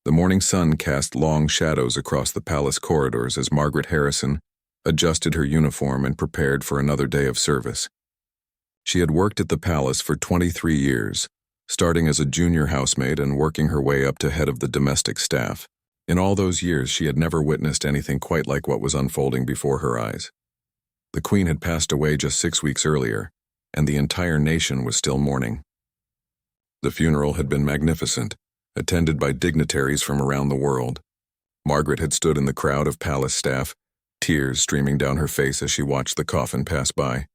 The morning sun cast long shadows across the palace corridors as Margaret Harrison adjusted her uniform and prepared for another day of service. She had worked at the palace for 23 years, starting as a junior housemaid and working her way up to head of the domestic staff. In all those years, she had never witnessed anything quite like what was unfolding before her eyes. The Queen had passed away just 6 weeks earlier, and the entire nation was still mourning. The funeral had been magnificent, attended by dignitaries from around the world. Margaret had stood in the crowd of palace staff, tears streaming down her face as she watched the coffin pass by.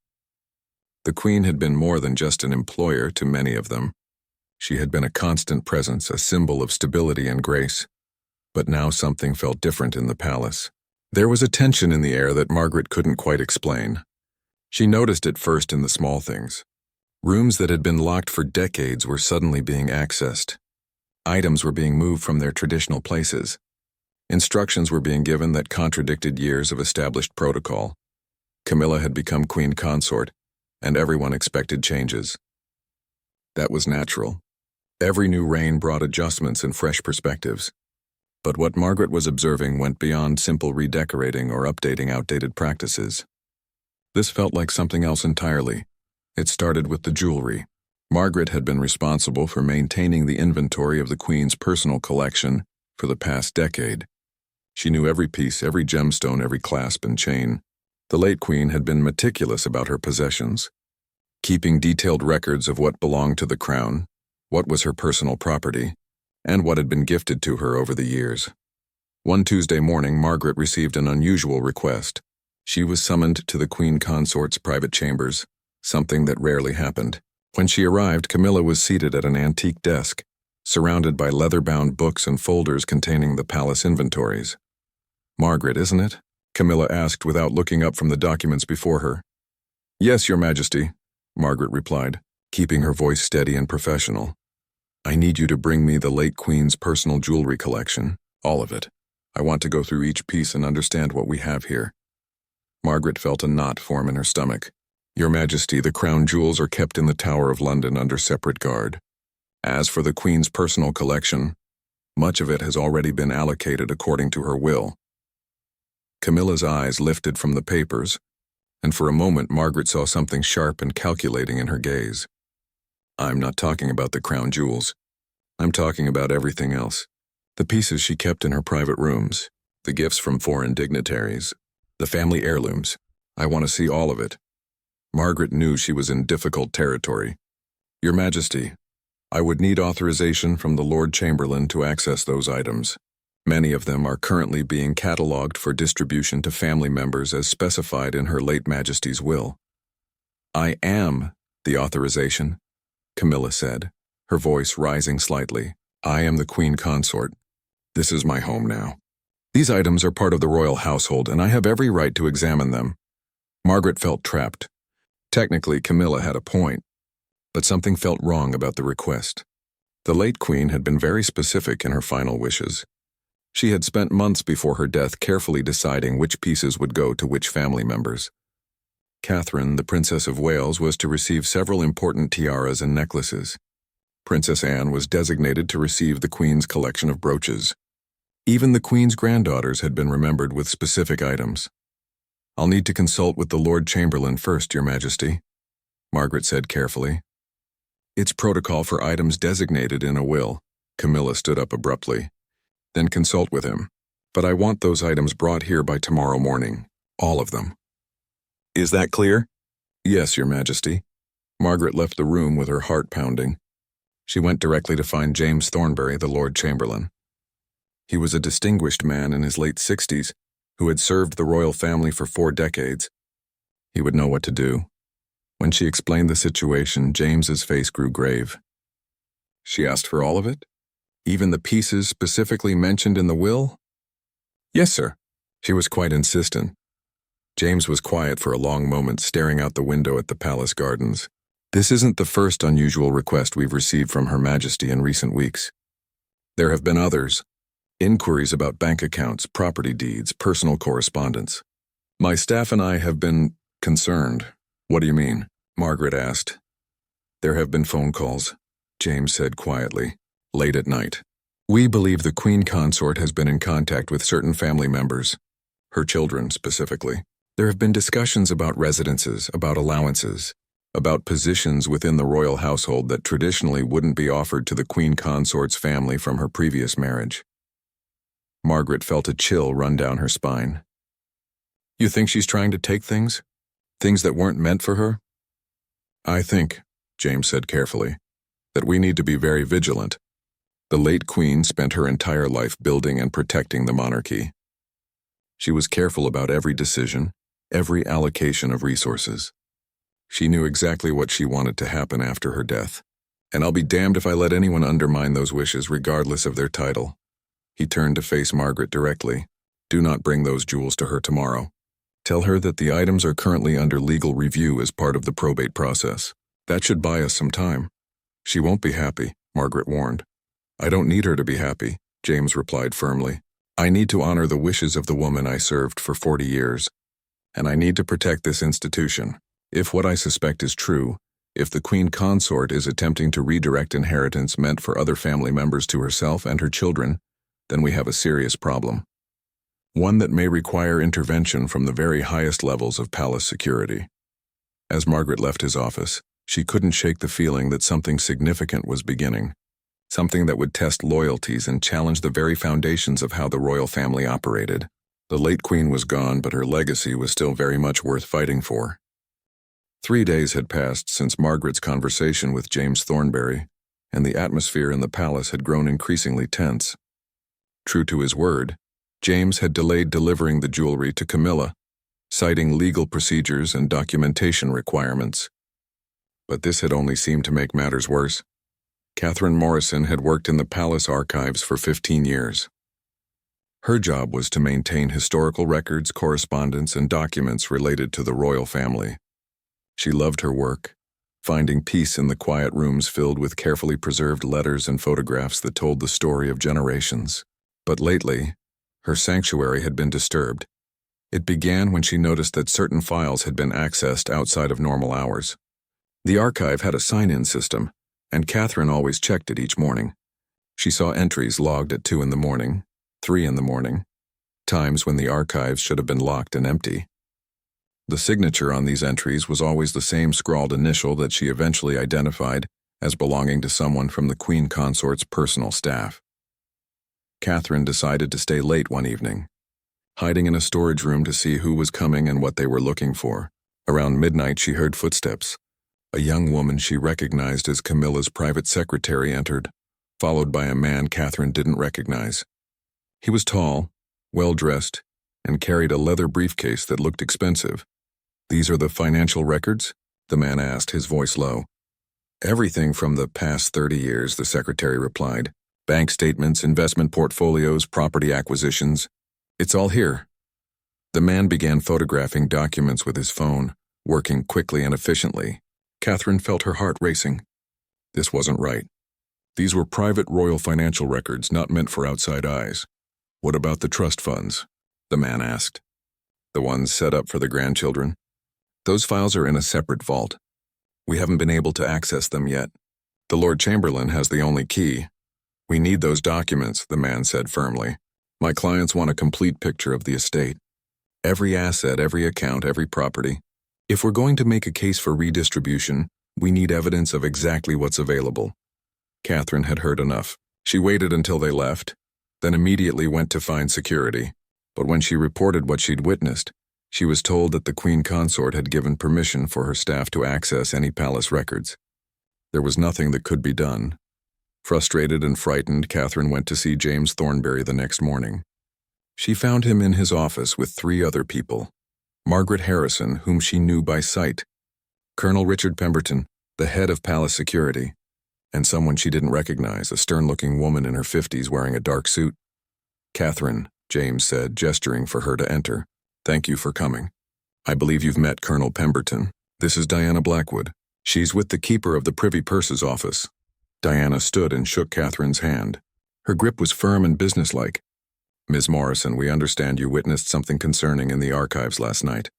The Queen had been more than just an employer to many of them. She had been a constant presence, a symbol of stability and grace. But now something felt different in the palace. There was a tension in the air that Margaret couldn't quite explain. She noticed it first in the small things. Rooms that had been locked for decades were suddenly being accessed. Items were being moved from their traditional places. Instructions were being given that contradicted years of established protocol. Camilla had become queen consort, and everyone expected changes. That was natural. Every new reign brought adjustments and fresh perspectives. But what Margaret was observing went beyond simple redecorating or updating outdated practices. This felt like something else entirely. It started with the jewelry. Margaret had been responsible for maintaining the inventory of the Queen's personal collection for the past decade. She knew every piece, every gemstone, every clasp and chain. The late Queen had been meticulous about her possessions, keeping detailed records of what belonged to the crown, what was her personal property, and what had been gifted to her over the years. One Tuesday morning, Margaret received an unusual request. She was summoned to the Queen Consort's private chambers, something that rarely happened. When she arrived, Camilla was seated at an antique desk, surrounded by leather-bound books and folders containing the palace inventories. "Margaret, isn't it?" Camilla asked without looking up from the documents before her. "Yes, Your Majesty," Margaret replied, keeping her voice steady and professional. "I need you to bring me the late Queen's personal jewelry collection, all of it. I want to go through each piece and understand what we have here." Margaret felt a knot form in her stomach. "Your Majesty, the crown jewels are kept in the Tower of London under separate guard. As for the Queen's personal collection, much of it has already been allocated according to her will." Camilla's eyes lifted from the papers, and for a moment Margaret saw something sharp and calculating in her gaze. "I'm not talking about the crown jewels. I'm talking about everything else. The pieces she kept in her private rooms, the gifts from foreign dignitaries, the family heirlooms. I want to see all of it." Margaret knew she was in difficult territory. "Your Majesty, I would need authorization from the Lord Chamberlain to access those items. Many of them are currently being catalogued for distribution to family members as specified in Her late Majesty's will." "I am the authorization," Camilla said, her voice rising slightly. "I am the Queen Consort. This is my home now. These items are part of the royal household, and I have every right to examine them." Margaret felt trapped. Technically, Camilla had a point, but something felt wrong about the request. The late Queen had been very specific in her final wishes. She had spent months before her death carefully deciding which pieces would go to which family members. Catherine, the Princess of Wales, was to receive several important tiaras and necklaces. Princess Anne was designated to receive the Queen's collection of brooches. Even the Queen's granddaughters had been remembered with specific items. "I'll need to consult with the Lord Chamberlain first, Your Majesty," Margaret said carefully. "It's protocol for items designated in a will." Camilla stood up abruptly. "Then consult with him. But I want those items brought here by tomorrow morning. All of them." "Is that clear?" "Yes, Your Majesty." Margaret left the room with her heart pounding. She went directly to find James Thornbury, the Lord Chamberlain. He was a distinguished man in his late 60s who had served the royal family for 4 decades. He would know what to do. When she explained the situation, James's face grew grave. "She asked for all of it? Even the pieces specifically mentioned in the will?" "Yes, sir." She was quite insistent. James was quiet for a long moment, staring out the window at the palace gardens. "This isn't the first unusual request we've received from Her Majesty in recent weeks. There have been others. Inquiries about bank accounts, property deeds, personal correspondence. My staff and I have been concerned." "What do you mean?" Margaret asked. "There have been phone calls," James said quietly, "late at night. We believe the Queen Consort has been in contact with certain family members, her children specifically. There have been discussions about residences, about allowances, about positions within the royal household that traditionally wouldn't be offered to the Queen Consort's family from her previous marriage. Margaret felt a chill run down her spine. You think she's trying to take things? Things that weren't meant for her? I think, James said carefully, that we need to be very vigilant. The late Queen spent her entire life building and protecting the monarchy. She was careful about every decision, every allocation of resources. She knew exactly what she wanted to happen after her death, and I'll be damned if I let anyone undermine those wishes regardless of their title. He turned to face Margaret directly. Do not bring those jewels to her tomorrow. Tell her that the items are currently under legal review as part of the probate process. That should buy us some time. She won't be happy, Margaret warned. I don't need her to be happy, James replied firmly. I need to honor the wishes of the woman I served for 40 years, and I need to protect this institution. If what I suspect is true, if the Queen Consort is attempting to redirect inheritance meant for other family members to herself and her children, then we have a serious problem. One that may require intervention from the very highest levels of palace security. As Margaret left his office, she couldn't shake the feeling that something significant was beginning. Something that would test loyalties and challenge the very foundations of how the royal family operated. The late Queen was gone, but her legacy was still very much worth fighting for. 3 days had passed since Margaret's conversation with James Thornberry, and the atmosphere in the palace had grown increasingly tense. True to his word, James had delayed delivering the jewelry to Camilla, citing legal procedures and documentation requirements. But this had only seemed to make matters worse. Catherine Morrison had worked in the palace archives for 15 years. Her job was to maintain historical records, correspondence, and documents related to the royal family. She loved her work, finding peace in the quiet rooms filled with carefully preserved letters and photographs that told the story of generations. But lately, her sanctuary had been disturbed. It began when she noticed that certain files had been accessed outside of normal hours. The archive had a sign-in system, and Catherine always checked it each morning. She saw entries logged at 2 in the morning, 3 in the morning, times when the archives should have been locked and empty. The signature on these entries was always the same scrawled initial that she eventually identified as belonging to someone from the Queen Consort's personal staff. Catherine decided to stay late one evening, hiding in a storage room to see who was coming and what they were looking for. Around midnight, she heard footsteps. A young woman she recognized as Camilla's private secretary entered, followed by a man Catherine didn't recognize. He was tall, well-dressed, and carried a leather briefcase that looked expensive. These are the financial records? The man asked, his voice low. Everything from the past 30 years, the secretary replied. Bank statements, investment portfolios, property acquisitions. It's all here. The man began photographing documents with his phone, working quickly and efficiently. Catherine felt her heart racing. This wasn't right. These were private royal financial records not meant for outside eyes. What about the trust funds? The man asked. The ones set up for the grandchildren? Those files are in a separate vault. We haven't been able to access them yet. The Lord Chamberlain has the only key. We need those documents, the man said firmly. My clients want a complete picture of the estate. Every asset, every account, every property. If we're going to make a case for redistribution, we need evidence of exactly what's available. Catherine had heard enough. She waited until they left, then immediately went to find security. But when she reported what she'd witnessed, she was told that the Queen Consort had given permission for her staff to access any palace records. There was nothing that could be done. Frustrated and frightened, Catherine went to see James Thornberry the next morning. She found him in his office with 3 other people. Margaret Harrison, whom she knew by sight, Colonel Richard Pemberton, the head of palace security, and someone she didn't recognize, a stern-looking woman in her 50s wearing a dark suit. Catherine, James said, gesturing for her to enter. Thank you for coming. I believe you've met Colonel Pemberton. This is Diana Blackwood. She's with the keeper of the Privy Purse's office. Diana stood and shook Catherine's hand. Her grip was firm and businesslike. Ms. Morrison, we understand you witnessed something concerning in the archives last night.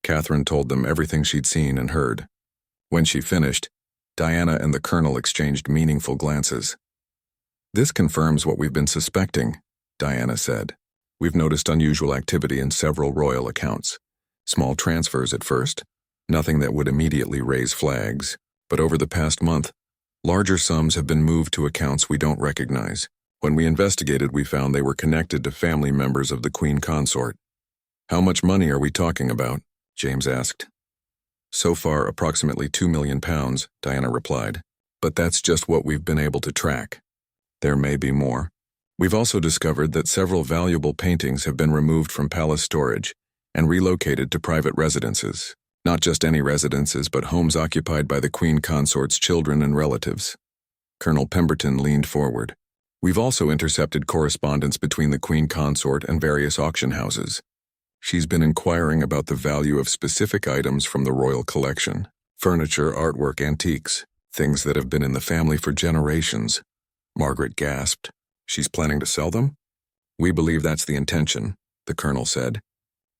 Catherine told them everything she'd seen and heard. When she finished, Diana and the colonel exchanged meaningful glances. This confirms what we've been suspecting, Diana said. We've noticed unusual activity in several royal accounts. Small transfers at first, nothing that would immediately raise flags. But over the past month, larger sums have been moved to accounts we don't recognize. When we investigated, we found they were connected to family members of the Queen Consort. How much money are we talking about? James asked. So far, approximately £2 million, Diana replied. But that's just what we've been able to track. There may be more. We've also discovered that several valuable paintings have been removed from palace storage and relocated to private residences. Not just any residences, but homes occupied by the Queen Consort's children and relatives. Colonel Pemberton leaned forward. We've also intercepted correspondence between the Queen Consort and various auction houses. She's been inquiring about the value of specific items from the royal collection. Furniture, artwork, antiques, things that have been in the family for generations. Margaret gasped. She's planning to sell them? We believe that's the intention, the colonel said.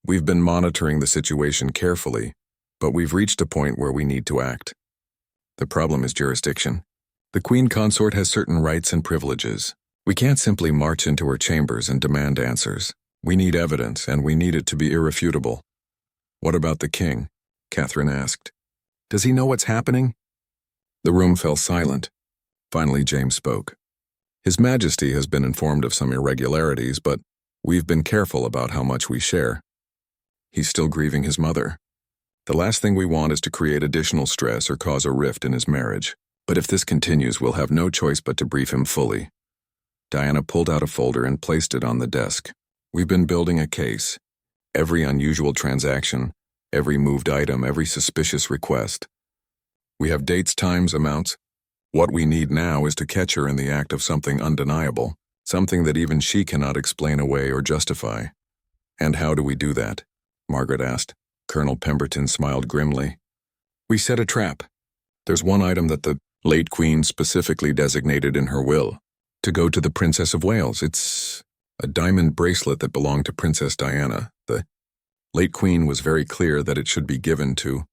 We've been monitoring the situation carefully, but we've reached a point where we need to act. The problem is jurisdiction. The Queen Consort has certain rights and privileges. We can't simply march into her chambers and demand answers. We need evidence, and we need it to be irrefutable. What about the king? Catherine asked. Does he know what's happening? The room fell silent. Finally, James spoke. His Majesty has been informed of some irregularities, but we've been careful about how much we share. He's still grieving his mother. The last thing we want is to create additional stress or cause a rift in his marriage. But if this continues, we'll have no choice but to brief him fully. Diana pulled out a folder and placed it on the desk. We've been building a case. Every unusual transaction, every moved item, every suspicious request. We have dates, times, amounts. What we need now is to catch her in the act of something undeniable, something that even she cannot explain away or justify. And how do we do that? Margaret asked. Colonel Pemberton smiled grimly. We set a trap. There's one item that the late Queen specifically designated in her will, to go to the Princess of Wales. It's a diamond bracelet that belonged to Princess Diana. The late Queen was very clear that it should be given to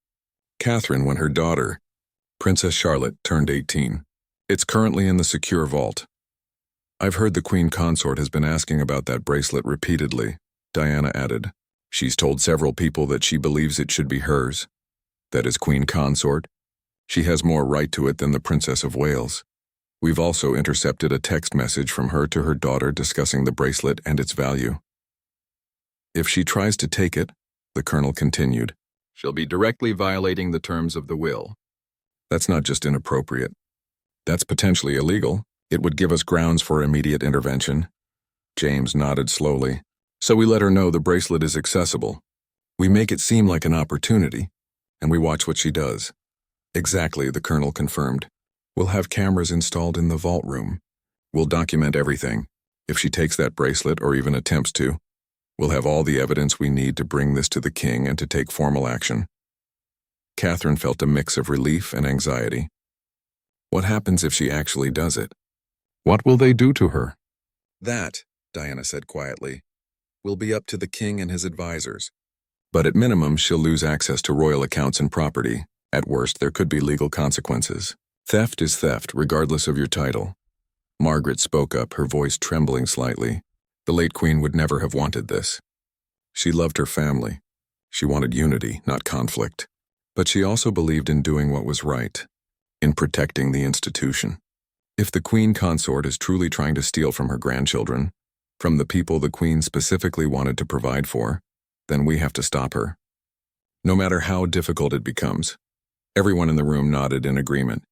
Catherine when her daughter, Princess Charlotte, turned 18. It's currently in the secure vault. I've heard the Queen Consort has been asking about that bracelet repeatedly, Diana added. She's told several people that she believes it should be hers. That is Queen Consort. She has more right to it than the Princess of Wales. We've also intercepted a text message from her to her daughter discussing the bracelet and its value. If she tries to take it, the colonel continued, she'll be directly violating the terms of the will. That's not just inappropriate. That's potentially illegal. It would give us grounds for immediate intervention. James nodded slowly. So we let her know the bracelet is accessible. We make it seem like an opportunity, and we watch what she does. Exactly, the colonel confirmed. We'll have cameras installed in the vault room. We'll document everything. If she takes that bracelet or even attempts to, we'll have all the evidence we need to bring this to the king and to take formal action. Catherine felt a mix of relief and anxiety. What happens if she actually does it? What will they do to her? That, Diana said quietly, will be up to the king and his advisors. But at minimum, she'll lose access to royal accounts and property. At worst, there could be legal consequences. Theft is theft, regardless of your title. Margaret spoke up, her voice trembling slightly. The late Queen would never have wanted this. She loved her family. She wanted unity, not conflict. But she also believed in doing what was right, in protecting the institution. If the Queen Consort is truly trying to steal from her grandchildren, from the people the Queen specifically wanted to provide for, then we have to stop her. No matter how difficult it becomes. Everyone in the room nodded in agreement.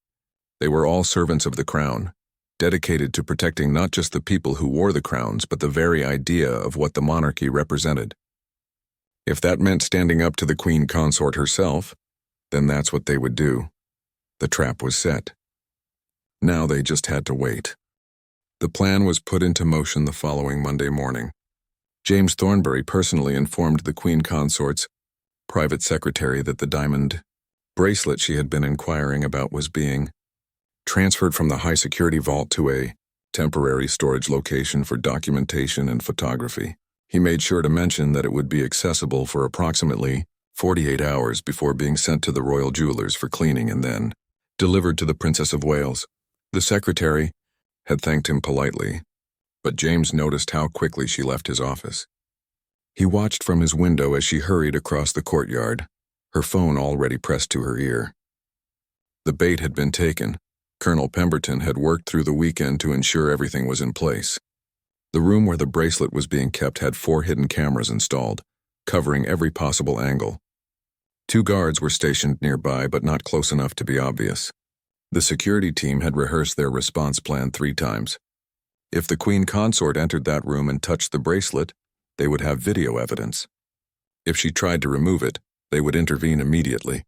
They were all servants of the crown, dedicated to protecting not just the people who wore the crowns, but the very idea of what the monarchy represented. If that meant standing up to the Queen Consort herself, then that's what they would do. The trap was set. Now they just had to wait. The plan was put into motion the following Monday morning. James Thornbury personally informed the Queen Consort's private secretary that the diamond bracelet she had been inquiring about was being transferred from the high-security vault to a temporary storage location for documentation and photography. He made sure to mention that it would be accessible for approximately 48 hours before being sent to the royal jewelers for cleaning and then delivered to the Princess of Wales. The secretary, had thanked him politely, but James noticed how quickly she left his office. He watched from his window as she hurried across the courtyard, her phone already pressed to her ear. The bait had been taken. Colonel Pemberton had worked through the weekend to ensure everything was in place. The room where the bracelet was being kept had 4 hidden cameras installed, covering every possible angle. 2 guards were stationed nearby, but not close enough to be obvious. The security team had rehearsed their response plan 3 times. If the Queen Consort entered that room and touched the bracelet, they would have video evidence. If she tried to remove it, they would intervene immediately.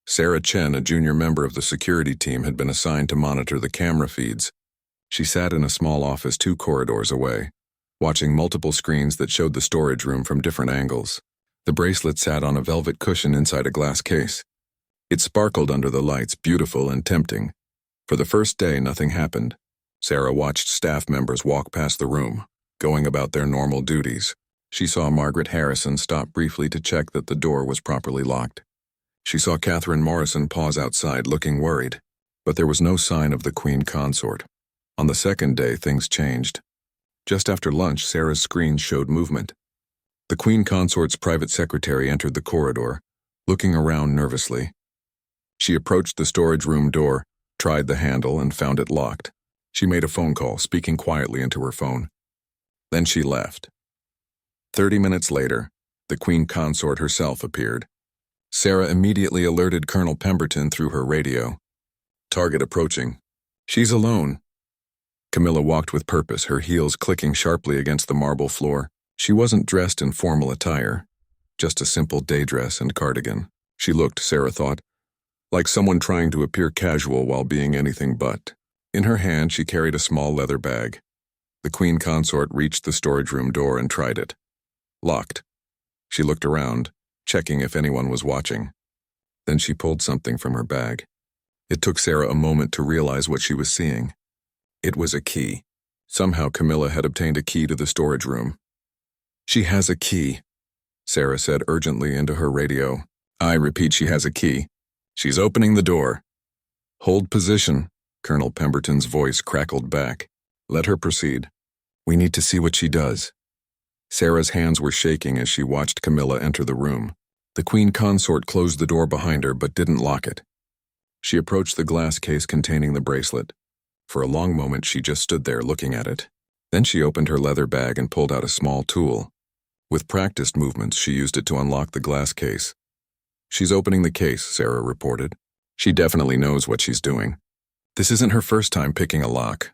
Sarah Chen, a junior member of the security team, had been assigned to monitor the camera feeds. She sat in a small office 2 corridors away, watching multiple screens that showed the storage room from different angles. The bracelet sat on a velvet cushion inside a glass case. It sparkled under the lights, beautiful and tempting. For the first day, nothing happened. Sarah watched staff members walk past the room, going about their normal duties. She saw Margaret Harrison stop briefly to check that the door was properly locked. She saw Catherine Morrison pause outside, looking worried, but there was no sign of the Queen Consort. On the second day, things changed. Just after lunch, Sarah's screen showed movement. The Queen Consort's private secretary entered the corridor, looking around nervously. She approached the storage room door, tried the handle, and found it locked. She made a phone call, speaking quietly into her phone. Then she left. 30 minutes later, the Queen Consort herself appeared. Sarah immediately alerted Colonel Pemberton through her radio. Target approaching. She's alone. Camilla walked with purpose, her heels clicking sharply against the marble floor. She wasn't dressed in formal attire, just a simple day dress and cardigan. She looked, Sarah thought, like someone trying to appear casual while being anything but. In her hand, she carried a small leather bag. The Queen Consort reached the storage room door and tried it. Locked. She looked around, checking if anyone was watching. Then she pulled something from her bag. It took Sarah a moment to realize what she was seeing. It was a key. Somehow Camilla had obtained a key to the storage room. She has a key, Sarah said urgently into her radio. I repeat, she has a key. She's opening the door. Hold position, Colonel Pemberton's voice crackled back. Let her proceed. We need to see what she does. Sarah's hands were shaking as she watched Camilla enter the room. The Queen Consort closed the door behind her but didn't lock it. She approached the glass case containing the bracelet. For a long moment she just stood there looking at it. Then she opened her leather bag and pulled out a small tool. With practiced movements, she used it to unlock the glass case. She's opening the case, Sarah reported. She definitely knows what she's doing. This isn't her first time picking a lock.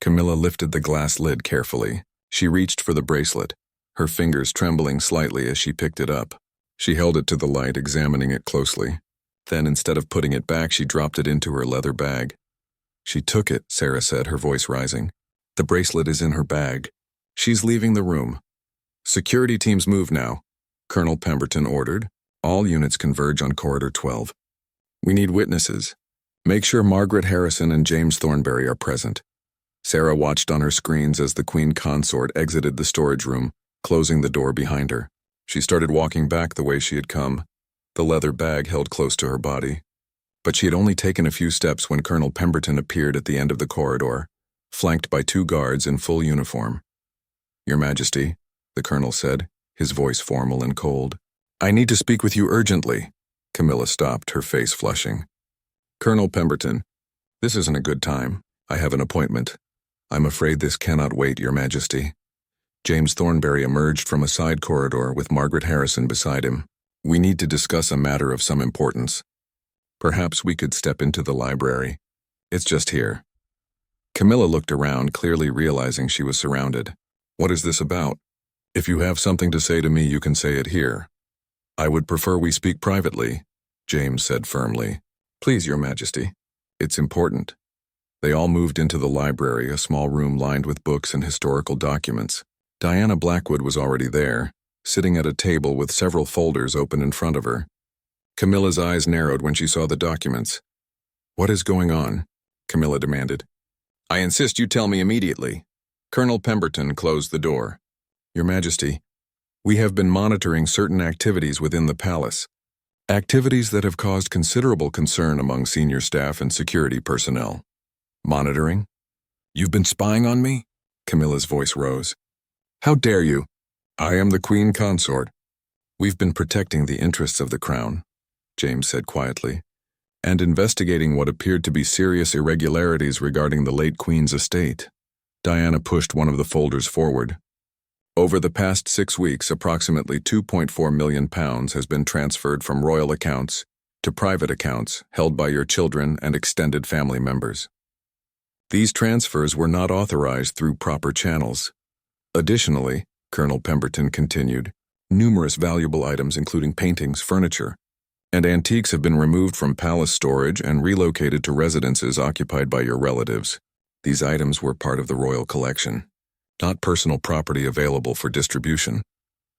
Camilla lifted the glass lid carefully. She reached for the bracelet, her fingers trembling slightly as she picked it up. She held it to the light, examining it closely. Then, instead of putting it back, she dropped it into her leather bag. She took it, Sarah said, her voice rising. The bracelet is in her bag. She's leaving the room. Security teams move now, Colonel Pemberton ordered. All units converge on Corridor 12. We need witnesses. Make sure Margaret Harrison and James Thornberry are present. Sarah watched on her screens as the Queen Consort exited the storage room, closing the door behind her. She started walking back the way she had come, the leather bag held close to her body. But she had only taken a few steps when Colonel Pemberton appeared at the end of the corridor, flanked by 2 guards in full uniform. Your Majesty, the colonel said, his voice formal and cold. I need to speak with you urgently. Camilla stopped, her face flushing. Colonel Pemberton, this isn't a good time. I have an appointment. I'm afraid this cannot wait, Your Majesty. James Thornberry emerged from a side corridor with Margaret Harrison beside him. We need to discuss a matter of some importance. Perhaps we could step into the library. It's just here. Camilla looked around, clearly realizing she was surrounded. What is this about? If you have something to say to me, you can say it here. I would prefer we speak privately, James said firmly. Please, Your Majesty. It's important. They all moved into the library, a small room lined with books and historical documents. Diana Blackwood was already there, sitting at a table with several folders open in front of her. Camilla's eyes narrowed when she saw the documents. What is going on? Camilla demanded. I insist you tell me immediately. Colonel Pemberton closed the door. Your Majesty, we have been monitoring certain activities within the palace. Activities that have caused considerable concern among senior staff and security personnel. Monitoring? You've been spying on me? Camilla's voice rose. How dare you? I am the Queen Consort. We've been protecting the interests of the Crown, James said quietly, and investigating what appeared to be serious irregularities regarding the late Queen's estate. Diana pushed one of the folders forward. Over the past 6 weeks, approximately £2.4 million has been transferred from royal accounts to private accounts held by your children and extended family members. These transfers were not authorized through proper channels. Additionally, Colonel Pemberton continued, numerous valuable items including paintings, furniture, and antiques have been removed from palace storage and relocated to residences occupied by your relatives. These items were part of the royal collection, not personal property available for distribution.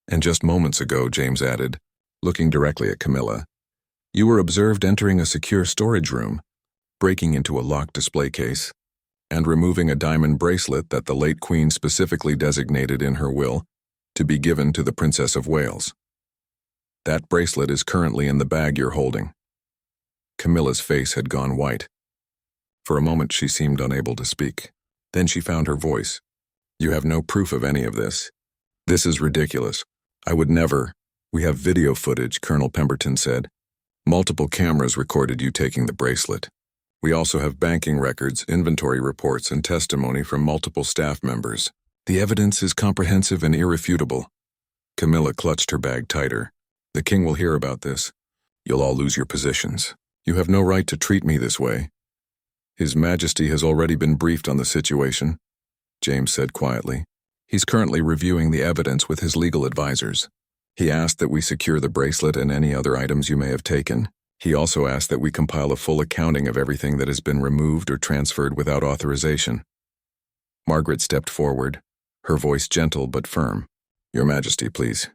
And just moments ago, James added, looking directly at Camilla, you were observed entering a secure storage room, breaking into a locked display case, and removing a diamond bracelet that the late Queen specifically designated in her will to be given to the Princess of Wales. That bracelet is currently in the bag you're holding. Camilla's face had gone white. For a moment she seemed unable to speak. Then she found her voice. You have no proof of any of this. This is ridiculous. I would never. We have video footage, Colonel Pemberton said. Multiple cameras recorded you taking the bracelet. We also have banking records, inventory reports, and testimony from multiple staff members. The evidence is comprehensive and irrefutable. Camilla clutched her bag tighter. The king will hear about this. You'll all lose your positions. You have no right to treat me this way. His Majesty has already been briefed on the situation, James said quietly. He's currently reviewing the evidence with his legal advisors. He asked that we secure the bracelet and any other items you may have taken. He also asked that we compile a full accounting of everything that has been removed or transferred without authorization. Margaret stepped forward, her voice gentle but firm. Your Majesty, please.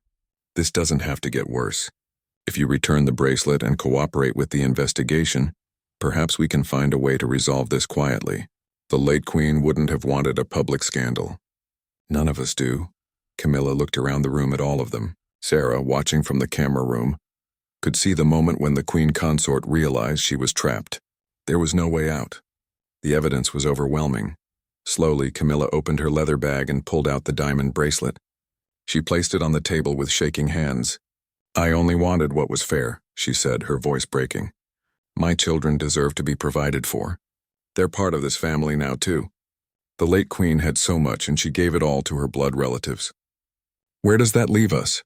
This doesn't have to get worse. If you return the bracelet and cooperate with the investigation, perhaps we can find a way to resolve this quietly. The late Queen wouldn't have wanted a public scandal. None of us do. Camilla looked around the room at all of them. Sarah, watching from the camera room, could see the moment when the Queen Consort realized she was trapped. There was no way out. The evidence was overwhelming. Slowly, Camilla opened her leather bag and pulled out the diamond bracelet. She placed it on the table with shaking hands. I only wanted what was fair, she said, her voice breaking. My children deserve to be provided for. They're part of this family now, too. The late Queen had so much, and she gave it all to her blood relatives. Where does that leave us?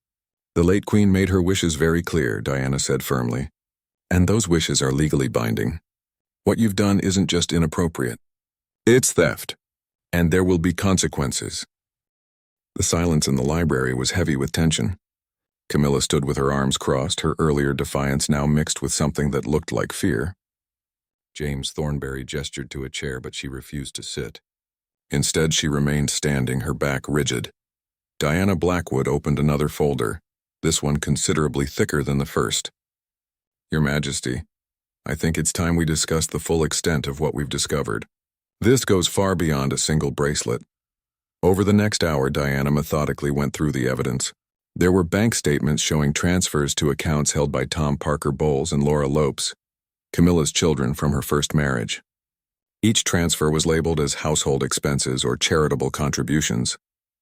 The late Queen made her wishes very clear, Diana said firmly. And those wishes are legally binding. What you've done isn't just inappropriate. It's theft. And there will be consequences. The silence in the library was heavy with tension. Camilla stood with her arms crossed, her earlier defiance now mixed with something that looked like fear. James Thornberry gestured to a chair, but she refused to sit. Instead, she remained standing, her back rigid. Diana Blackwood opened another folder, this one considerably thicker than the first. Your Majesty, I think it's time we discuss the full extent of what we've discovered. This goes far beyond a single bracelet. Over the next hour, Diana methodically went through the evidence. There were bank statements showing transfers to accounts held by Tom Parker Bowles and Laura Lopes, Camilla's children from her first marriage. Each transfer was labeled as household expenses or charitable contributions,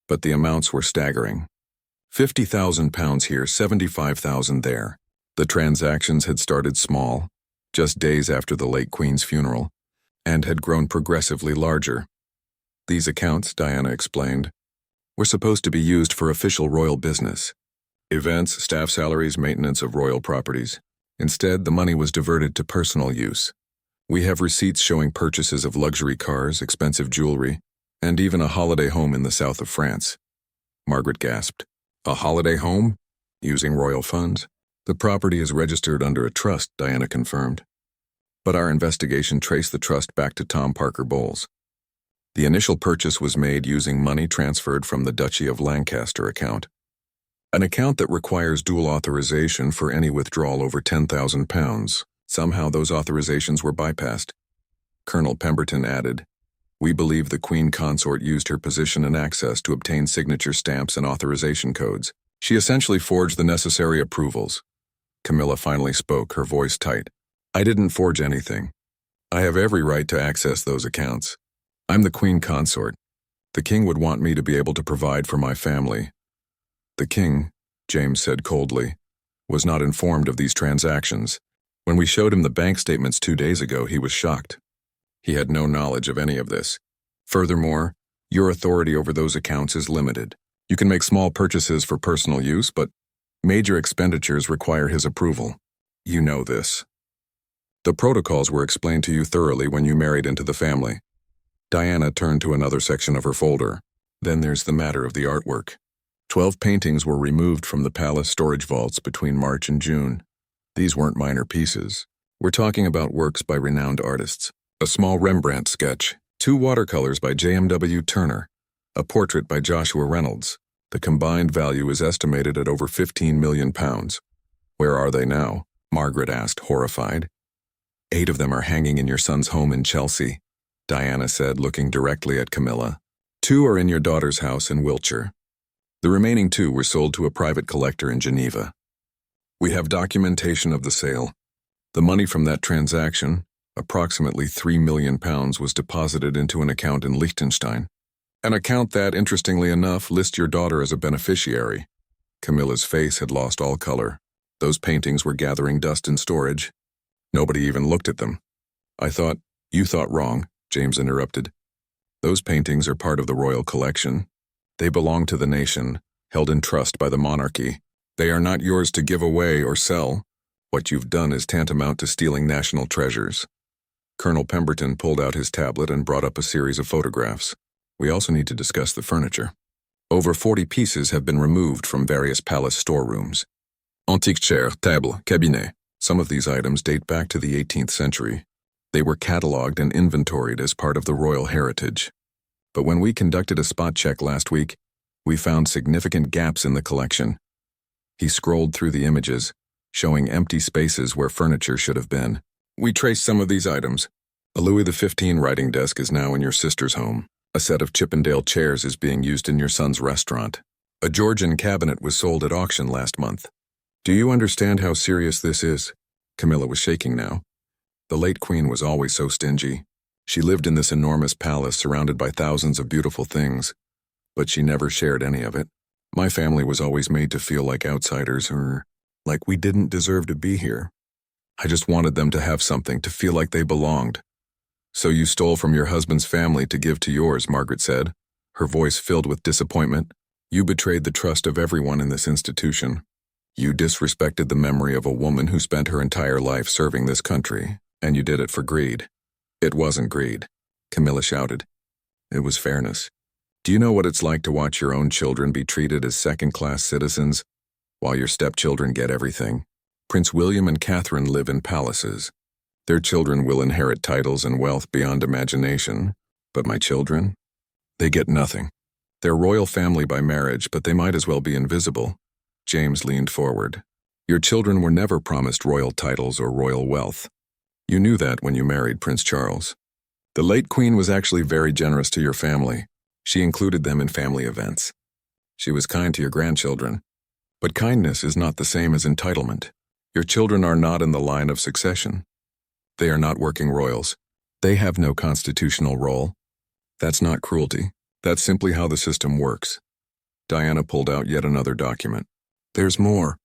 but the amounts were staggering. £50,000 here, $75,000 there. The transactions had started small, just days after the late Queen's funeral, and had grown progressively larger. These accounts, Diana explained, were supposed to be used for official royal business. Events, staff salaries, maintenance of royal properties. Instead, the money was diverted to personal use. We have receipts showing purchases of luxury cars, expensive jewelry, and even a holiday home in the south of France. Margaret gasped. A holiday home? Using royal funds? The property is registered under a trust, Diana confirmed. But our investigation traced the trust back to Tom Parker Bowles. The initial purchase was made using money transferred from the Duchy of Lancaster account, an account that requires dual authorization for any withdrawal over £10,000. Somehow those authorizations were bypassed. Colonel Pemberton added, We believe the Queen Consort used her position and access to obtain signature stamps and authorization codes. She essentially forged the necessary approvals. Camilla finally spoke, her voice tight. I didn't forge anything. I have every right to access those accounts. I'm the queen consort. The king would want me to be able to provide for my family. The king, James said coldly, was not informed of these transactions. When we showed him the bank statements 2 days ago, he was shocked. He had no knowledge of any of this. Furthermore, your authority over those accounts is limited. You can make small purchases for personal use, but major expenditures require his approval. You know this. The protocols were explained to you thoroughly when you married into the family. Diana turned to another section of her folder. Then there's the matter of the artwork. 12 paintings were removed from the palace storage vaults between March and June. These weren't minor pieces. We're talking about works by renowned artists. A small Rembrandt sketch, 2 watercolors by J.M.W. Turner, a portrait by Joshua Reynolds. The combined value is estimated at over £15 million. Where are they now? Margaret asked, horrified. 8 of them are hanging in your son's home in Chelsea, Diana said, looking directly at Camilla. 2 are in your daughter's house in Wiltshire. The remaining 2 were sold to a private collector in Geneva. We have documentation of the sale. The money from that transaction, approximately £3 million, was deposited into an account in Liechtenstein. An account that, interestingly enough, lists your daughter as a beneficiary. Camilla's face had lost all color. Those paintings were gathering dust in storage. Nobody even looked at them. You thought wrong, James interrupted. Those paintings are part of the royal collection. They belong to the nation, held in trust by the monarchy. They are not yours to give away or sell. What you've done is tantamount to stealing national treasures. Colonel Pemberton pulled out his tablet and brought up a series of photographs. We also need to discuss the furniture. Over 40 pieces have been removed from various palace storerooms. Antique chairs, tables, cabinets. Some of these items date back to the 18th century. They were catalogued and inventoried as part of the royal heritage. But when we conducted a spot check last week, we found significant gaps in the collection. He scrolled through the images, showing empty spaces where furniture should have been. We traced some of these items. A Louis XV writing desk is now in your sister's home. A set of Chippendale chairs is being used in your son's restaurant. A Georgian cabinet was sold at auction last month. Do you understand how serious this is? Camilla was shaking now. The late queen was always so stingy. She lived in this enormous palace surrounded by thousands of beautiful things, but she never shared any of it. My family was always made to feel like outsiders or like we didn't deserve to be here. I just wanted them to have something, to feel like they belonged. So you stole from your husband's family to give to yours, Margaret said, her voice filled with disappointment. You betrayed the trust of everyone in this institution. You disrespected the memory of a woman who spent her entire life serving this country, and you did it for greed. It wasn't greed, Camilla shouted. It was fairness. Do you know what it's like to watch your own children be treated as second-class citizens, while your stepchildren get everything? Prince William and Catherine live in palaces. Their children will inherit titles and wealth beyond imagination, but my children? They get nothing. They're royal family by marriage, but they might as well be invisible. James leaned forward. Your children were never promised royal titles or royal wealth. You knew that when you married Prince Charles. The late queen was actually very generous to your family. She included them in family events. She was kind to your grandchildren. But kindness is not the same as entitlement. Your children are not in the line of succession. They are not working royals. They have no constitutional role. That's not cruelty. That's simply how the system works. Diana pulled out yet another document. There's more.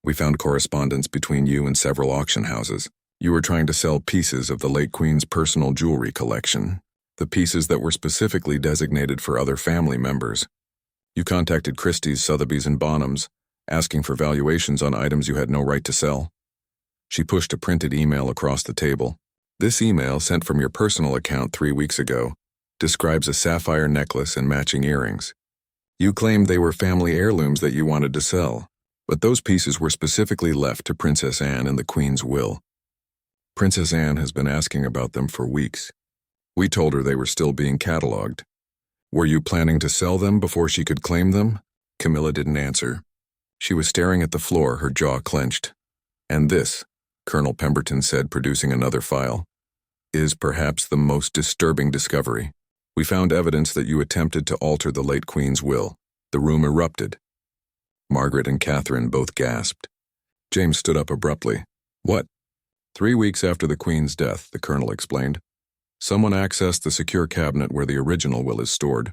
We found correspondence between you and several auction houses. You were trying to sell pieces of the late queen's personal jewelry collection, the pieces that were specifically designated for other family members. You contacted Christie's, Sotheby's, and Bonhams, asking for valuations on items you had no right to sell. She pushed a printed email across the table. This email, sent from your personal account 3 weeks ago, describes a sapphire necklace and matching earrings. You claimed they were family heirlooms that you wanted to sell, but those pieces were specifically left to Princess Anne in the Queen's will. Princess Anne has been asking about them for weeks. We told her they were still being catalogued. Were you planning to sell them before she could claim them? Camilla didn't answer. She was staring at the floor, her jaw clenched. And this, Colonel Pemberton said, producing another file, is perhaps the most disturbing discovery. We found evidence that you attempted to alter the late Queen's will. The room erupted. Margaret and Catherine both gasped. James stood up abruptly. What? 3 weeks after the Queen's death, the Colonel explained. Someone accessed the secure cabinet where the original will is stored.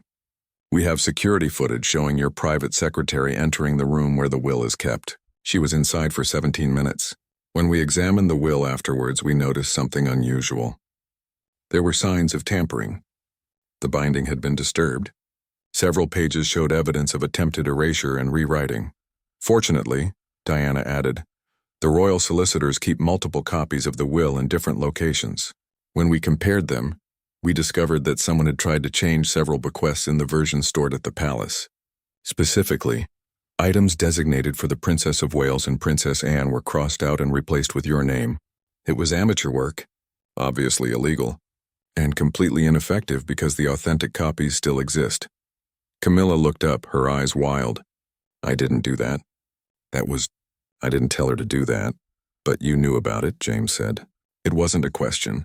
We have security footage showing your private secretary entering the room where the will is kept. She was inside for 17 minutes. When we examined the will afterwards, we noticed something unusual. There were signs of tampering. The binding had been disturbed. Several pages showed evidence of attempted erasure and rewriting. Fortunately, Diana added, the royal solicitors keep multiple copies of the will in different locations. When we compared them, we discovered that someone had tried to change several bequests in the version stored at the palace. Specifically, items designated for the Princess of Wales and Princess Anne were crossed out and replaced with your name. It was amateur work, obviously illegal, and completely ineffective because the authentic copies still exist. Camilla looked up, her eyes wild. I didn't do that. I didn't tell her to do that. But you knew about it, James said. It wasn't a question.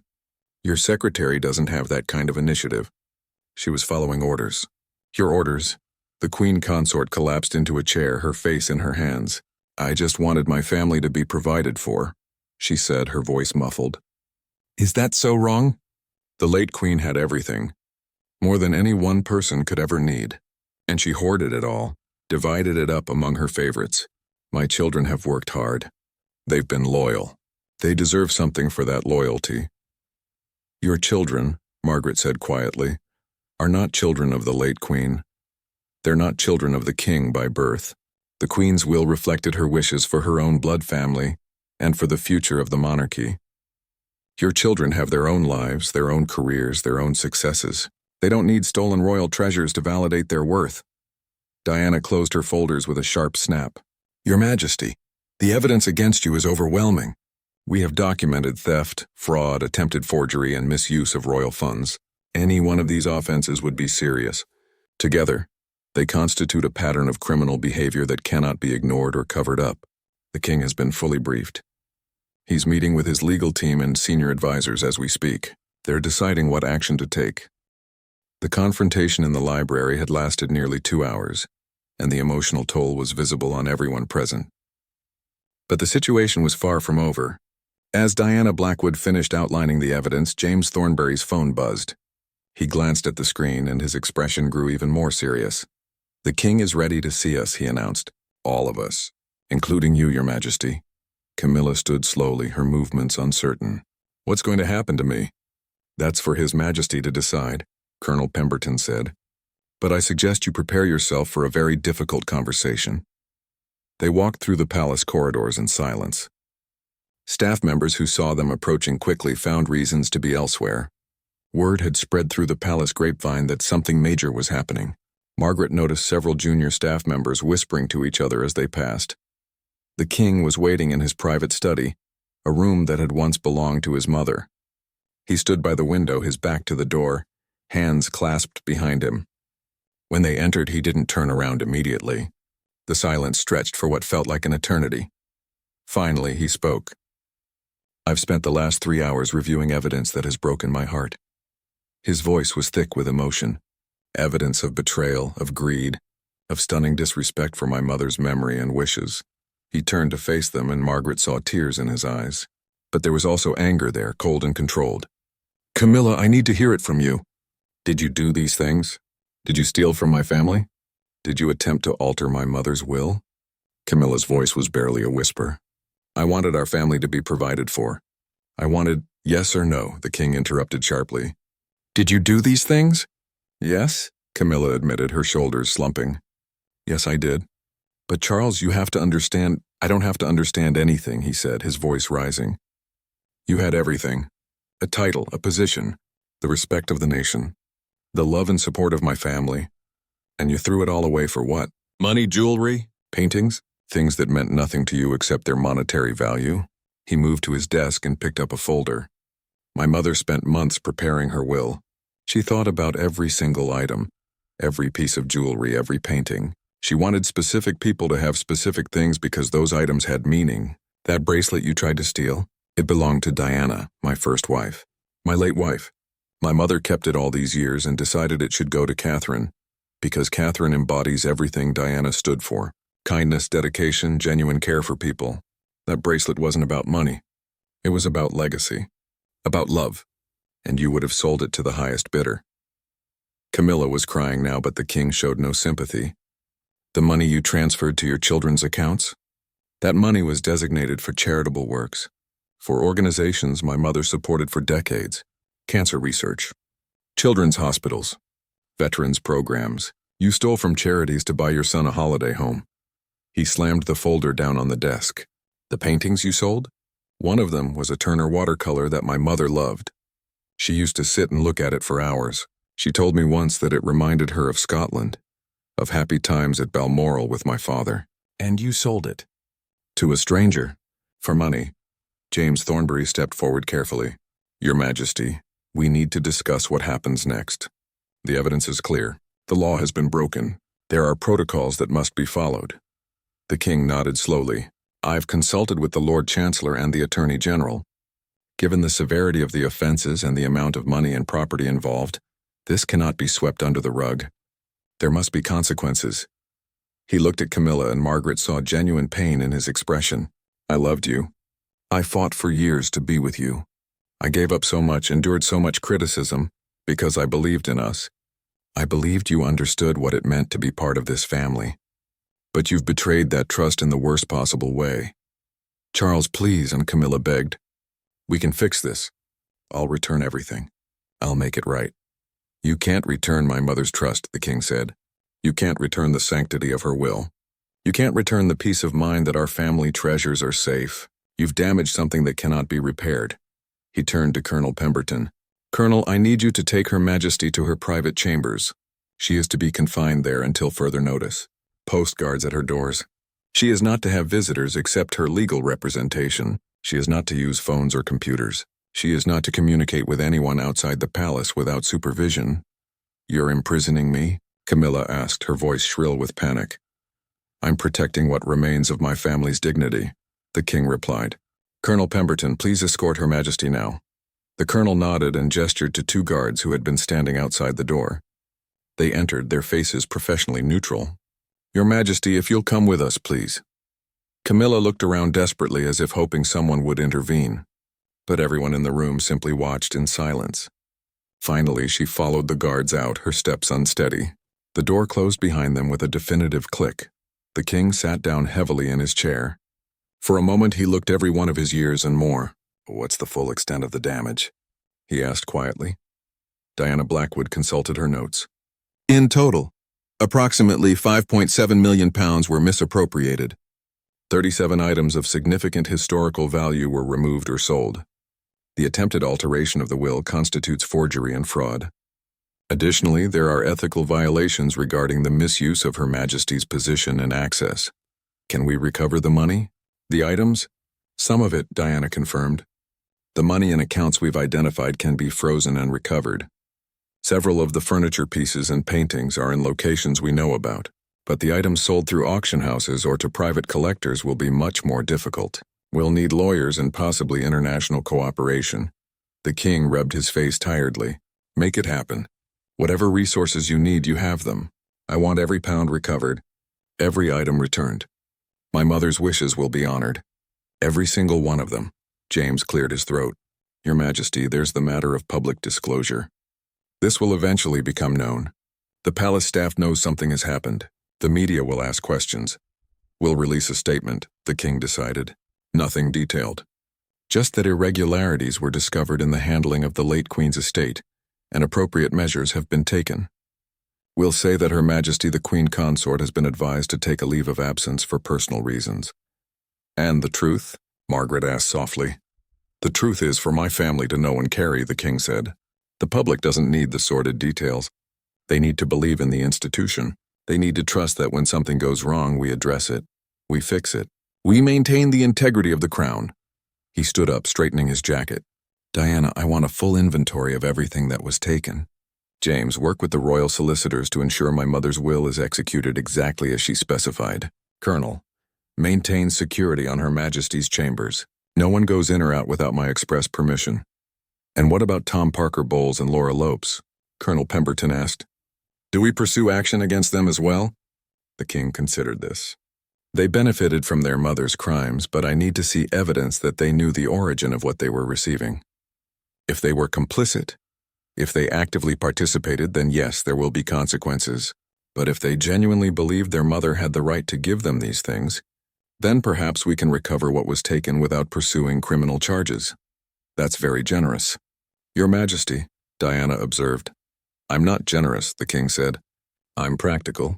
Your secretary doesn't have that kind of initiative. She was following orders. Your orders? The queen consort collapsed into a chair, her face in her hands. I just wanted my family to be provided for, she said, her voice muffled. Is that so wrong? The late queen had everything, more than any one person could ever need. And she hoarded it all, divided it up among her favorites. My children have worked hard. They've been loyal. They deserve something for that loyalty. Your children, Margaret said quietly, are not children of the late queen. They're not children of the king by birth. The queen's will reflected her wishes for her own blood family and for the future of the monarchy. Your children have their own lives, their own careers, their own successes. They don't need stolen royal treasures to validate their worth. Diana closed her folders with a sharp snap. Your Majesty, the evidence against you is overwhelming. We have documented theft, fraud, attempted forgery, and misuse of royal funds. Any one of these offenses would be serious. Together, they constitute a pattern of criminal behavior that cannot be ignored or covered up. The king has been fully briefed. He's meeting with his legal team and senior advisors as we speak. They're deciding what action to take. The confrontation in the library had lasted nearly 2 hours, and the emotional toll was visible on everyone present. But the situation was far from over. As Diana Blackwood finished outlining the evidence, James Thornberry's phone buzzed. He glanced at the screen, and his expression grew even more serious. The king is ready to see us, he announced. All of us, including you, Your Majesty. Camilla stood slowly, her movements uncertain. What's going to happen to me? That's for His Majesty to decide, Colonel Pemberton said. But I suggest you prepare yourself for a very difficult conversation. They walked through the palace corridors in silence. Staff members who saw them approaching quickly found reasons to be elsewhere. Word had spread through the palace grapevine that something major was happening. Margaret noticed several junior staff members whispering to each other as they passed. The king was waiting in his private study, a room that had once belonged to his mother. He stood by the window, his back to the door, hands clasped behind him. When they entered, he didn't turn around immediately. The silence stretched for what felt like an eternity. Finally, he spoke. I've spent the last 3 hours reviewing evidence that has broken my heart. His voice was thick with emotion. Evidence of betrayal, of greed, of stunning disrespect for my mother's memory and wishes. He turned to face them, and Margaret saw tears in his eyes. But there was also anger there, cold and controlled. Camilla, I need to hear it from you. Did you do these things? Did you steal from my family? Did you attempt to alter my mother's will? Camilla's voice was barely a whisper. I wanted our family to be provided for. I wanted, yes or no, the king interrupted sharply. Did you do these things? Yes, Camilla admitted, her shoulders slumping. Yes, I did. But Charles, you have to understand. I don't have to understand anything, he said, his voice rising. You had everything. A title, a position, the respect of the nation, the love and support of my family. And you threw it all away for what? Money, jewelry, paintings, things that meant nothing to you except their monetary value. He moved to his desk and picked up a folder. My mother spent months preparing her will. She thought about every single item, every piece of jewelry, every painting. She wanted specific people to have specific things because those items had meaning. That bracelet you tried to steal, it belonged to Diana, my first wife. My late wife. My mother kept it all these years and decided it should go to Catherine, because Catherine embodies everything Diana stood for. Kindness, dedication, genuine care for people. That bracelet wasn't about money. It was about legacy. About love. and you would have sold it to the highest bidder. Camilla was crying now, but the king showed no sympathy. The money you transferred to your children's accounts? That money was designated for charitable works, for organizations my mother supported for decades: cancer research, children's hospitals, veterans programs. You stole from charities to buy your son a holiday home. He slammed the folder down on the desk. The paintings you sold? One of them was a Turner watercolor that my mother loved. She used to sit and look at it for hours. She told me once that it reminded her of Scotland, of happy times at Balmoral with my father. And you sold it? To a stranger. For money. James Thornbury stepped forward carefully. Your Majesty, we need to discuss what happens next. The evidence is clear. The law has been broken. There are protocols that must be followed. The king nodded slowly. I've consulted with the Lord Chancellor and the Attorney General. Given the severity of the offenses and the amount of money and property involved, this cannot be swept under the rug. There must be consequences. He looked at Camilla, and Margaret saw genuine pain in his expression. I loved you. I fought for years to be with you. I gave up so much, endured so much criticism, because I believed in us. I believed you understood what it meant to be part of this family. But you've betrayed that trust in the worst possible way. Charles, please, and Camilla begged. We can fix this. I'll return everything. I'll make it right. You can't return my mother's trust, the king said. You can't return the sanctity of her will. You can't return the peace of mind that our family treasures are safe. You've damaged something that cannot be repaired. He turned to Colonel Pemberton. Colonel, I need you to take Her Majesty to her private chambers. She is to be confined there until further notice. Post guards at her doors. She is not to have visitors except her legal representation. She is not to use phones or computers. She is not to communicate with anyone outside the palace without supervision. You're imprisoning me? Camilla asked, her voice shrill with panic. I'm protecting what remains of my family's dignity, the king replied. Colonel Pemberton, please escort Her Majesty now. The colonel nodded and gestured to two guards who had been standing outside the door. They entered, their faces professionally neutral. Your Majesty, if you'll come with us, please. Camilla looked around desperately as if hoping someone would intervene, but everyone in the room simply watched in silence. Finally, she followed the guards out, her steps unsteady. The door closed behind them with a definitive click. The king sat down heavily in his chair. For a moment, he looked every one of his years and more. What's the full extent of the damage? He asked quietly. Diana Blackwood consulted her notes. In total, approximately £5.7 million were misappropriated. 37 items of significant historical value were removed or sold. The attempted alteration of the will constitutes forgery and fraud. Additionally, there are ethical violations regarding the misuse of Her Majesty's position and access. Can we recover the money? The items? Some of it, Diana confirmed. The money and accounts we've identified can be frozen and recovered. Several of the furniture pieces and paintings are in locations we know about, but the items sold through auction houses or to private collectors will be much more difficult. We'll need lawyers and possibly international cooperation. The king rubbed his face tiredly. Make it happen. Whatever resources you need, you have them. I want every pound recovered, every item returned. My mother's wishes will be honored. Every single one of them. James cleared his throat. Your Majesty, there's the matter of public disclosure. This will eventually become known. The palace staff knows something has happened. The media will ask questions. We'll release a statement, the king decided. Nothing detailed. Just that irregularities were discovered in the handling of the late Queen's estate, and appropriate measures have been taken. We'll say that Her Majesty the Queen Consort has been advised to take a leave of absence for personal reasons. And the truth? Margaret asked softly. The truth is for my family to know and carry, the king said. The public doesn't need the sordid details. They need to believe in the institution. They need to trust that when something goes wrong, we address it. We fix it. We maintain the integrity of the crown. He stood up, straightening his jacket. Diana, I want a full inventory of everything that was taken. James, work with the royal solicitors to ensure my mother's will is executed exactly as she specified. Colonel, maintain security on Her Majesty's chambers. No one goes in or out without my express permission. And what about Tom Parker Bowles and Laura Lopes? Colonel Pemberton asked. Do we pursue action against them as well? The king considered this. They benefited from their mother's crimes, but I need to see evidence that they knew the origin of what they were receiving. If they were complicit, if they actively participated, then yes, there will be consequences. But if they genuinely believed their mother had the right to give them these things, then perhaps we can recover what was taken without pursuing criminal charges. That's very generous. Your Majesty, Diana observed. I'm not generous, the king said. I'm practical.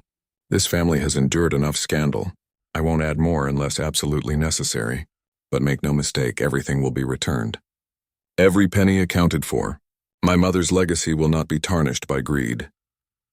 This family has endured enough scandal. I won't add more unless absolutely necessary. But make no mistake, everything will be returned. Every penny accounted for. My mother's legacy will not be tarnished by greed.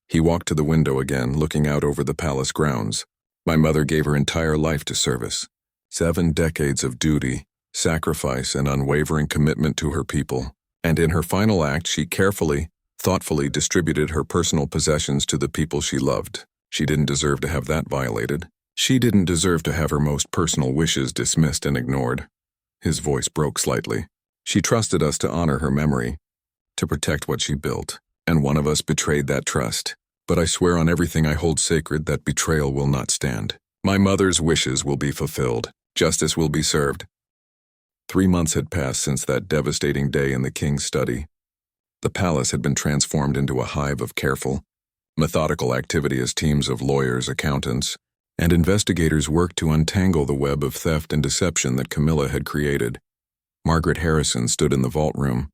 He walked to the window again, looking out over the palace grounds. My mother gave her entire life to service. 7 decades of duty, sacrifice, and unwavering commitment to her people. And in her final act, she carefully, thoughtfully distributed her personal possessions to the people she loved. She didn't deserve to have that violated. She didn't deserve to have her most personal wishes dismissed and ignored. His voice broke slightly. She trusted us to honor her memory, to protect what she built, and one of us betrayed that trust. But I swear on everything I hold sacred that betrayal will not stand. My mother's wishes will be fulfilled. Justice will be served. 3 months had passed since that devastating day in the king's study. The palace had been transformed into a hive of careful, methodical activity as teams of lawyers, accountants, and investigators worked to untangle the web of theft and deception that Camilla had created. Margaret Harrison stood in the vault room,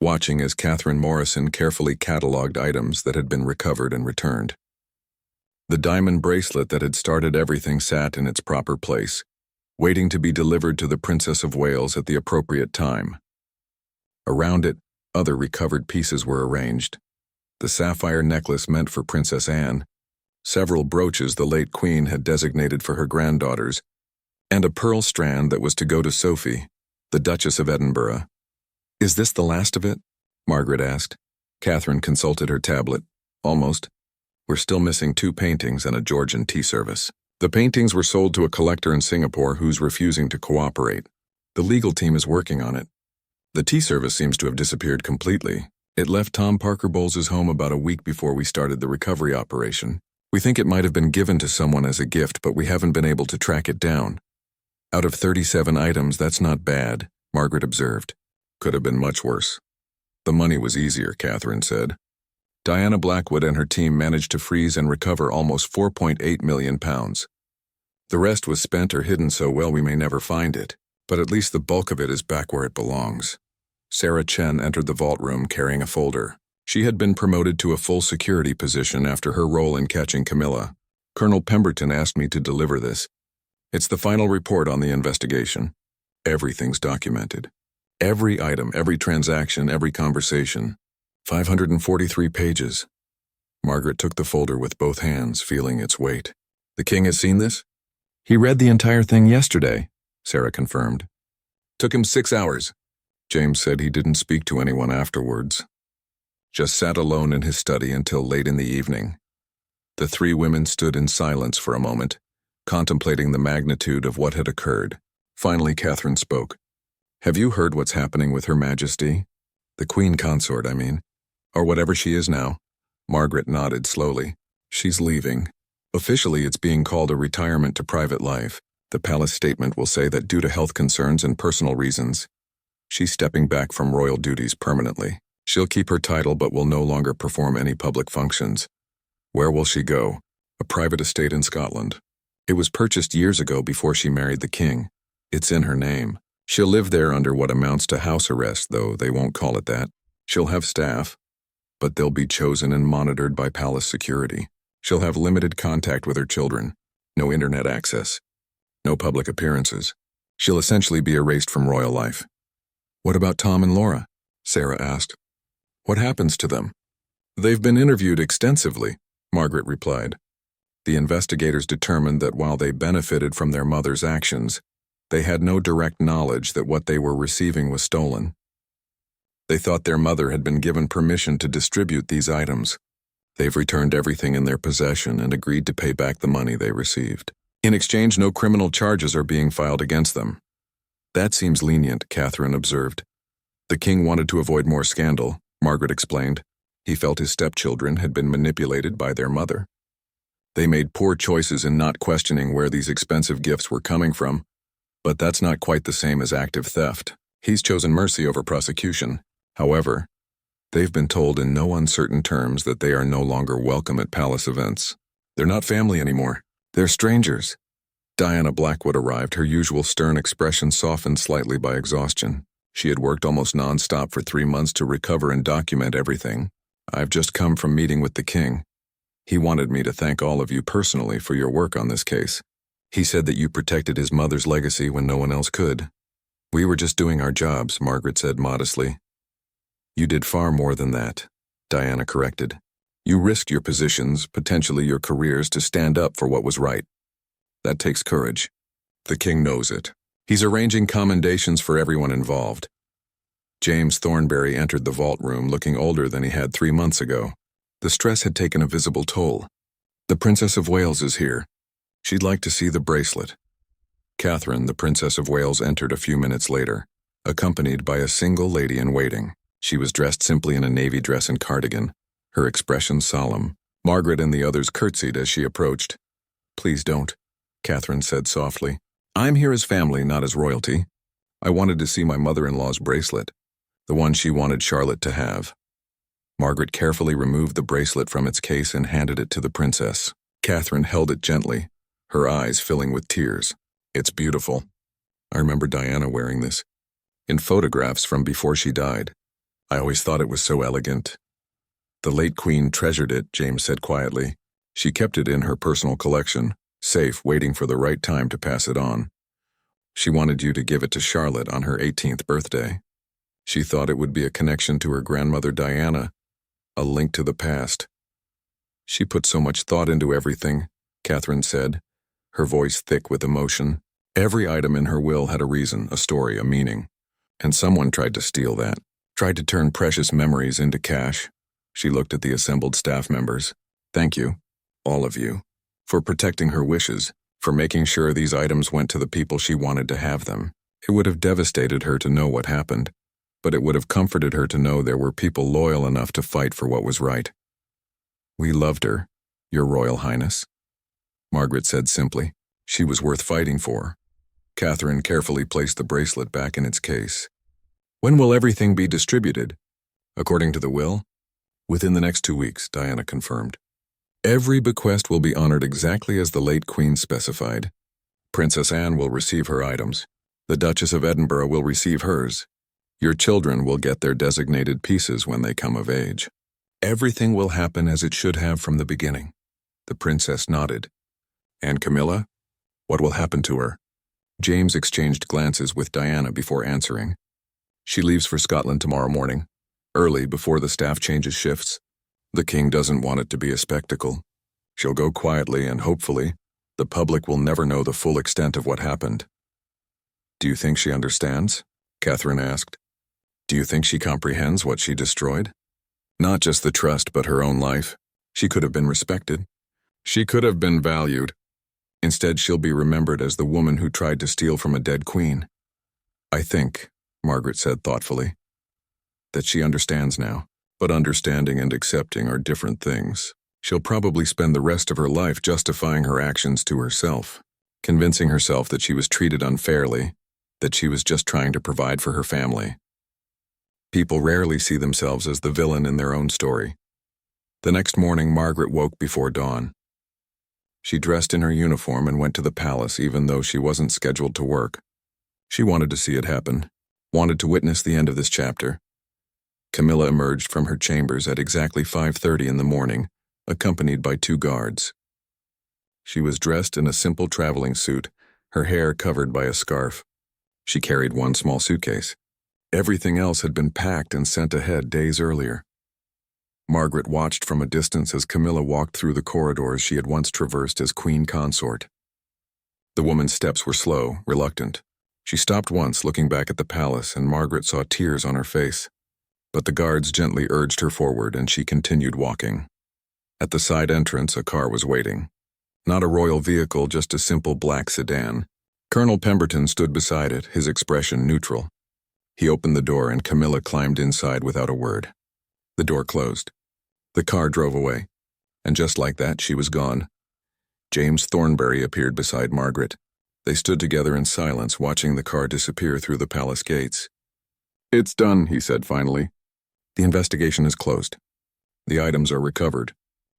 watching as Catherine Morrison carefully catalogued items that had been recovered and returned. The diamond bracelet that had started everything sat in its proper place, waiting to be delivered to the Princess of Wales at the appropriate time. Around it, other recovered pieces were arranged. The sapphire necklace meant for Princess Anne, several brooches the late Queen had designated for her granddaughters, and a pearl strand that was to go to Sophie, the Duchess of Edinburgh. Is this the last of it? Margaret asked. Catherine consulted her tablet. Almost. We're still missing 2 paintings and a Georgian tea service. The paintings were sold to a collector in Singapore who's refusing to cooperate. The legal team is working on it. The tea service seems to have disappeared completely. It left Tom Parker Bowles' home about a week before we started the recovery operation. We think it might have been given to someone as a gift, but we haven't been able to track it down. Out of 37 items, that's not bad, Margaret observed. Could have been much worse. The money was easier, Catherine said. Diana Blackwood and her team managed to freeze and recover almost £4.8 million. The rest was spent or hidden so well we may never find it, but at least the bulk of it is back where it belongs. Sarah Chen entered the vault room carrying a folder. She had been promoted to a full security position after her role in catching Camilla. Colonel Pemberton asked me to deliver this. It's the final report on the investigation. Everything's documented. Every item, every transaction, every conversation. 543 pages. Margaret took the folder with both hands, feeling its weight. The king has seen this? He read the entire thing yesterday, Sarah confirmed. Took him 6 hours. James said he didn't speak to anyone afterwards. Just sat alone in his study until late in the evening. The 3 women stood in silence for a moment, contemplating the magnitude of what had occurred. Finally, Catherine spoke. Have you heard what's happening with Her Majesty? The Queen Consort, I mean. Or whatever she is now. Margaret nodded slowly. She's leaving. Officially, it's being called a retirement to private life. The palace statement will say that due to health concerns and personal reasons, she's stepping back from royal duties permanently. She'll keep her title but will no longer perform any public functions. Where will she go? A private estate in Scotland. It was purchased years ago before she married the king. It's in her name. She'll live there under what amounts to house arrest, though they won't call it that. She'll have staff, but they'll be chosen and monitored by palace security. She'll have limited contact with her children, no internet access, no public appearances. She'll essentially be erased from royal life. What about Tom and Laura? Sarah asked. What happens to them? They've been interviewed extensively, Margaret replied. The investigators determined that while they benefited from their mother's actions, they had no direct knowledge that what they were receiving was stolen. They thought their mother had been given permission to distribute these items. They've returned everything in their possession and agreed to pay back the money they received. In exchange, no criminal charges are being filed against them. That seems lenient, Catherine observed. The king wanted to avoid more scandal, Margaret explained. He felt his stepchildren had been manipulated by their mother. They made poor choices in not questioning where these expensive gifts were coming from, but that's not quite the same as active theft. He's chosen mercy over prosecution. However, they've been told in no uncertain terms that they are no longer welcome at palace events. They're not family anymore. They're strangers. Diana Blackwood arrived, her usual stern expression softened slightly by exhaustion. She had worked almost non-stop for 3 months to recover and document everything. I've just come from meeting with the king. He wanted me to thank all of you personally for your work on this case. He said that you protected his mother's legacy when no one else could. We were just doing our jobs, Margaret said modestly. You did far more than that, Diana corrected. You risked your positions, potentially your careers, to stand up for what was right. That takes courage. The king knows it. He's arranging commendations for everyone involved. James Thornberry entered the vault room looking older than he had 3 months ago. The stress had taken a visible toll. The Princess of Wales is here. She'd like to see the bracelet. Catherine, the Princess of Wales, entered a few minutes later, accompanied by a single lady in waiting. She was dressed simply in a navy dress and cardigan, her expression solemn. Margaret and the others curtsied as she approached. Please don't, Catherine said softly. I'm here as family, not as royalty. I wanted to see my mother-in-law's bracelet, the one she wanted Charlotte to have. Margaret carefully removed the bracelet from its case and handed it to the princess. Catherine held it gently, her eyes filling with tears. It's beautiful. I remember Diana wearing this in photographs from before she died. I always thought it was so elegant. The late queen treasured it, James said quietly. She kept it in her personal collection, safe, waiting for the right time to pass it on. She wanted you to give it to Charlotte on her 18th birthday. She thought it would be a connection to her grandmother Diana, a link to the past. She put so much thought into everything, Catherine said, her voice thick with emotion. Every item in her will had a reason, a story, a meaning. And someone tried to steal that, tried to turn precious memories into cash. She looked at the assembled staff members. Thank you, all of you, for protecting her wishes, for making sure these items went to the people she wanted to have them. It would have devastated her to know what happened, but it would have comforted her to know there were people loyal enough to fight for what was right. We loved her, Your Royal Highness, Margaret said simply. She was worth fighting for. Catherine carefully placed the bracelet back in its case. When will everything be distributed? According to the will? Within the next 2 weeks, Diana confirmed. Every bequest will be honored exactly as the late queen specified. Princess Anne will receive her items. The Duchess of Edinburgh will receive hers. Your children will get their designated pieces when they come of age. Everything will happen as it should have from the beginning. The princess nodded. And Camilla? What will happen to her? James exchanged glances with Diana before answering. She leaves for Scotland tomorrow morning, early before the staff changes shifts. The king doesn't want it to be a spectacle. She'll go quietly and hopefully, the public will never know the full extent of what happened. Do you think she understands? Catherine asked. Do you think she comprehends what she destroyed? Not just the trust, but her own life. She could have been respected. She could have been valued. Instead, she'll be remembered as the woman who tried to steal from a dead queen. I think, Margaret said thoughtfully, that she understands now. But understanding and accepting are different things. She'll probably spend the rest of her life justifying her actions to herself, convincing herself that she was treated unfairly, that she was just trying to provide for her family. People rarely see themselves as the villain in their own story. The next morning, Margaret woke before dawn. She dressed in her uniform and went to the palace even though she wasn't scheduled to work. She wanted to see it happen, wanted to witness the end of this chapter. Camilla emerged from her chambers at exactly 5:30 in the morning, accompanied by 2 guards. She was dressed in a simple traveling suit, her hair covered by a scarf. She carried 1 small suitcase. Everything else had been packed and sent ahead days earlier. Margaret watched from a distance as Camilla walked through the corridors she had once traversed as queen consort. The woman's steps were slow, reluctant. She stopped once, looking back at the palace, and Margaret saw tears on her face. But the guards gently urged her forward, and she continued walking. At the side entrance, a car was waiting. Not a royal vehicle, just a simple black sedan. Colonel Pemberton stood beside it, his expression neutral. He opened the door, and Camilla climbed inside without a word. The door closed. The car drove away, and just like that, she was gone. James Thornberry appeared beside Margaret. They stood together in silence, watching the car disappear through the palace gates. It's done, he said finally. The investigation is closed. The items are recovered.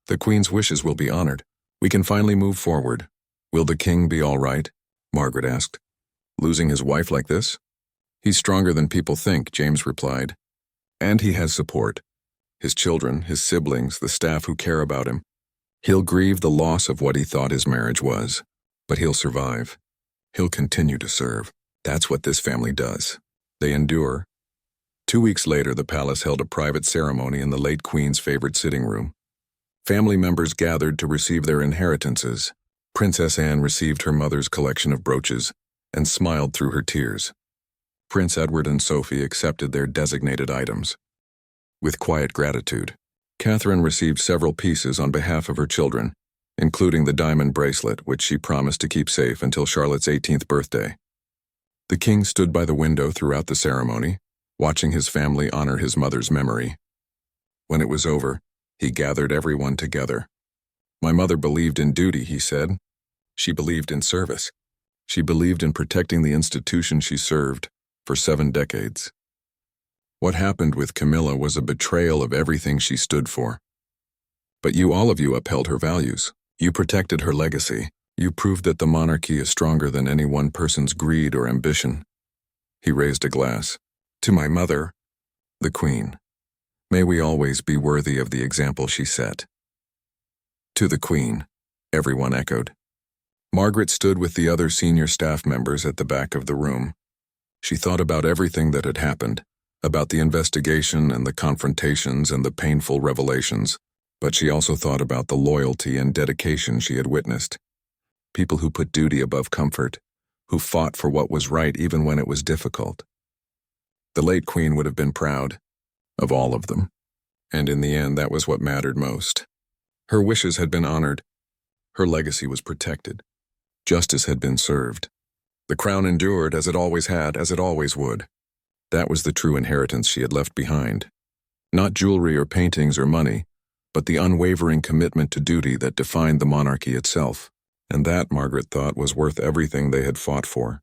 The Queen's wishes will be honored. We can finally move forward. Will the king be all right? Margaret asked. Losing his wife like this? He's stronger than people think, James replied. And he has support. His children, his siblings, the staff who care about him. He'll grieve the loss of what he thought his marriage was, but he'll survive. He'll continue to serve. That's what this family does. They endure. 2 weeks later, the palace held a private ceremony in the late Queen's favorite sitting room. Family members gathered to receive their inheritances. Princess Anne received her mother's collection of brooches and smiled through her tears. Prince Edward and Sophie accepted their designated items. With quiet gratitude, Catherine received several pieces on behalf of her children, including the diamond bracelet which she promised to keep safe until Charlotte's 18th birthday. The king stood by the window throughout the ceremony, watching his family honor his mother's memory. When it was over, he gathered everyone together. My mother believed in duty, he said. She believed in service. She believed in protecting the institution she served for 7 decades. What happened with Camilla was a betrayal of everything she stood for. But all of you upheld her values. You protected her legacy. You proved that the monarchy is stronger than any one person's greed or ambition. He raised a glass. To my mother, the Queen. May we always be worthy of the example she set. To the Queen, everyone echoed. Margaret stood with the other senior staff members at the back of the room. She thought about everything that had happened, about the investigation and the confrontations and the painful revelations, but she also thought about the loyalty and dedication she had witnessed. People who put duty above comfort, who fought for what was right even when it was difficult. The late Queen would have been proud of all of them, and in the end that was what mattered most. Her wishes had been honored. Her legacy was protected. Justice had been served. The crown endured as it always had, as it always would. That was the true inheritance she had left behind. Not jewelry or paintings or money, but the unwavering commitment to duty that defined the monarchy itself. And that, Margaret thought, was worth everything they had fought for.